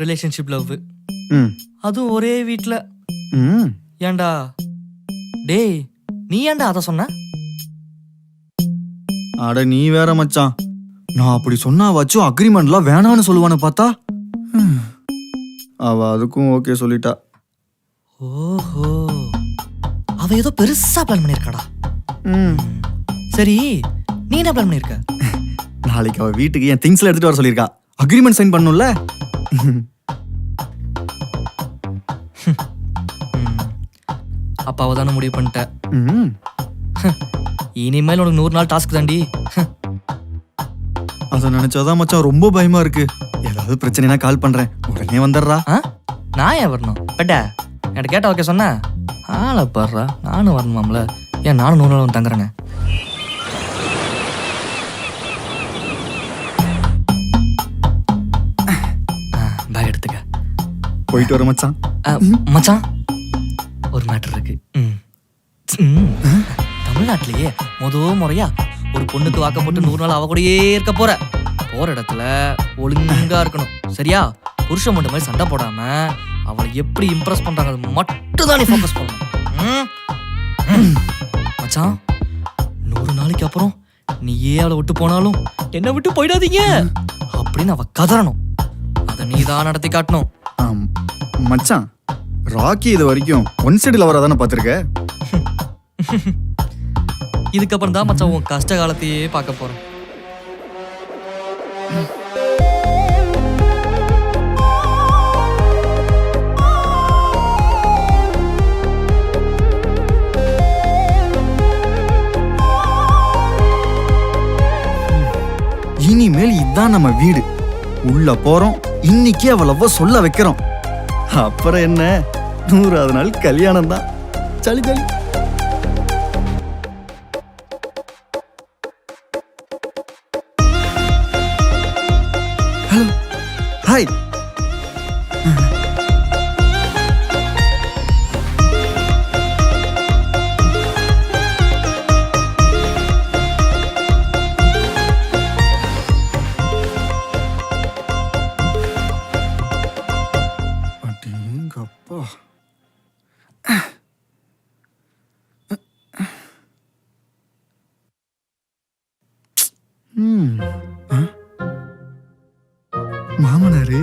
Relationship love, ம் அதுவும் ஒரே வீட்ல. ம் ஏன்டா டேய், நீ ஏன்டா அத சொன்ன? அட நீ வேற மச்சான், நான் அப்படி சொன்னா வச்சும் அக்ரிமெண்ட்லாம் வேணான்னு சொல்லுவான்னு பார்த்தா அவ அதுக்கும் ஓகே சொல்லிட்டா. ஓஹோ, அவ ஏதோ பெருசா பிளான் பண்ணிருக்காடா. ம் சரி, நீ என்ன பிளான் பண்ணிருக்க? நாளைக்கு அவ வீட்டுக்கு என் திங்ஸ்ல எடுத்துட்டு வர சொல்லியிருக்கா. அக்ரிமெண்ட் சைன் பண்ணணும்ல. அப்ப அவ தானே முடிவு பண்ணிட்ட. ம் இனிமேல் உனக்கு 100 நாள் டாஸ்க் தாண்டி. அதை நினைச்சாதான் மச்சான் ரொம்ப பயமா இருக்கு. ஏதாவது பிரச்சனைனா கால் பண்றேன், உடனே வந்துடுறா. நான் ஏன் வரணும்? பெட்ட என்கிட்ட கேட்டா ஓகே சொன்ன ஆளை பாடுறா. நானும் வரணுமாம்ல? ஏன் நானும் 100 நாள் வந்து தங்குறேங்க. பேக் எடுத்துக்க. போயிட்டு வர மச்சான். மச்சான், ஒரு மேட்டர் இருக்கு. தமிழ்நாட்டிலேயே முறையா ஒரு பொண்ணுக்கு வாக்கப்பட்டு 100 நாள் அவ கூடயே இருக்க போற இடத்துல ஒழுங்கா இருக்கணும், சரியா? புருஷன் மட்டும் மாதிரி சண்டை போடாம அவளை எப்படி இம்ப்ரெஸ் பண்றாங்க அது மட்டும் தான் நீ ஃபோக்கஸ் பண்ணணும். மச்சான், 100 நாளைக்கு அப்புறம் நீயே அவளை விட்டு போனாலும் என்னை விட்டு போயிடாதீங்க அப்படின்னு அவ கதறணும். அதை நீ தான் நடத்தி காட்டணும். மச்சான், ராக்கி இது வரைக்கும் ஒன் சைடு லவரா தானே பார்த்திருக்க. இதுக்கப்புறம் தான் மச்சான் உன் கஷ்ட காலத்தையே பார்க்க போறேன். இனிமேல் இதுதான் நம்ம வீடு. உள்ள போறோம், இன்னைக்கு அவளவ சொல்ல வைக்கிறோம். அப்புறம் என்ன, 100வது நாள் கல்யாணம் தான். சளி சளி. Hello, hi. அடேங்கப்பா. மாமனாரு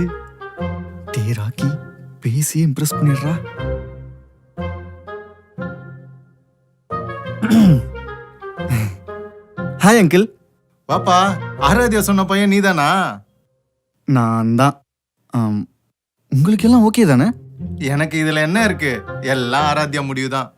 ராக்கி பேசி இம்ப்ரெஸ் பண்ணிடுறா. Hi uncle. பாப்பா, ஆராத்யா சொன்ன பையன் நீதானா? நான் தான். உங்களுக்கு எல்லாம் ஓகே தானே? எனக்கு இதுல என்ன இருக்கு, எல்லாம் ஆராத்யா முடிவுதான்.